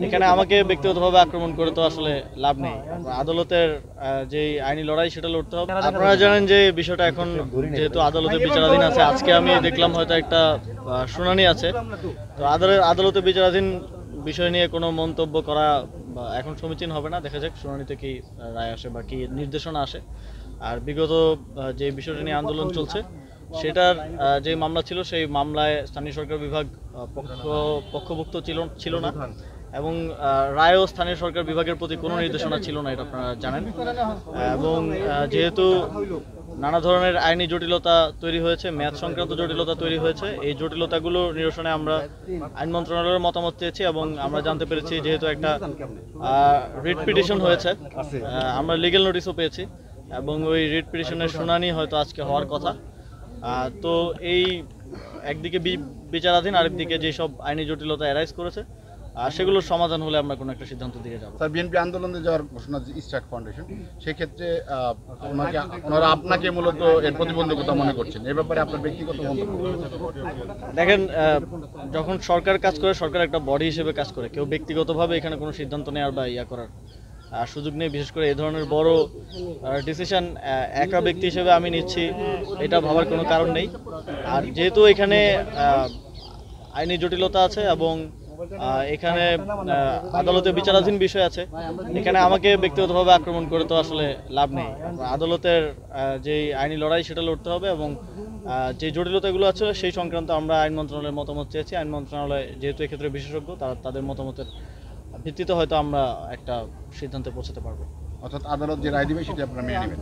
এখানে আমাকে ব্যক্তিগতভাবে আক্রমণ করে তো আসলে লাভ নেই। আদালতের যে আইনি লড়াই সেটা লড়তে হবে। আপনারা জানেন যে বিষয়টা এখন যেহেতু আদালতে বিচারাধীন আছে, আজকে আমি দেখলাম হয়তো একটা শুনানি আছে। তো আদালতে বিচারাধীন বিষয় নিয়ে কোনো মন্তব্য করা এখন সমীচীন হবে না। দেখা যাক শুনানিতে কি রায় আসে বা কি নির্দেশনা আসে। আর বিগত যে বিষয়টা নিয়ে আন্দোলন চলছে সেটার যে মামলা ছিল সেই মামলায় স্থানীয় সরকার বিভাগ পক্ষভুক্ত ছিল না, এবং রায়ও স্থানীয় সরকার বিভাগের প্রতি কোনো নির্দেশনা ছিল না, এটা আপনারা জানেন। এবং যেহেতু নানা ধরনের আইনি জটিলতা তৈরি হয়েছে, মেয়াদ সংক্রান্ত জটিলতা তৈরি হয়েছে, এই জটিলতাগুলো নিরসনে আমরা আইন মন্ত্রণালয়ের মতামত চেয়েছি এবং আমরা জানতে পেরেছি যেহেতু একটা রিট পিটিশন হয়েছে, আমরা লিগ্যাল নোটিশও পেয়েছি এবং ওই রিট পিটিশনের শুনানি হয়তো আজকে হওয়ার কথা। তো এই একদিকে বিচারাধীন, আরেকদিকে যেসব আইনি জটিলতা অ্যারাইজ করেছে সেগুলোর সমাধান হলে আমরা কোনো একটা সিদ্ধান্তের দিকে যাব। স্যার, বিএনপি আন্দোলনে যাওয়ার ঘোষণা ইস্টার্ট ফাউন্ডেশন, সেক্ষেত্রে ওনারা আপনাকে মূলত এর প্রতিবন্ধকতা মনে করছেন, এ ব্যাপারে আপনার ব্যক্তিগত মন্তব্য? দেখেন, যখন সরকার কাজ করে, সরকার একটা বডি হিসেবে কাজ করে, কেউ ব্যক্তিগতভাবে এখানে কোনো সিদ্ধান্ত নেওয়ার বা করার সুযোগ নেই। বিশেষ করে এই ধরনের বড় ডিসিশন একা ব্যক্তি হিসেবে আমি নিচ্ছি, এটা ভাবার কোনো কারণ নেই। আর যেহেতু এখানে আইনি জটিলতা আছে এবং এখানে আদালতে বিচারাধীন বিষয় আছে, এখানে আমাকে ব্যক্তিগতভাবে আক্রমণ করে তো আসলে লাভ নেই। আদালতের যে আইনি লড়াই সেটা লড়তে হবে এবং যে জটিলতাগুলো আছে সেই সংক্রান্ত আমরা আইন মন্ত্রণালয়ের মতামত চেয়েছি। আইন মন্ত্রণালয় যেহেতু এক্ষেত্রে বিশেষজ্ঞ, তাদের মতামতের ভিত্তিতে হয়তো আমরা একটা সিদ্ধান্তে পৌঁছাতে পারবো। অর্থাৎ আদালত যে রায় দিবে সেটা আপনারা মেনে নেবেন?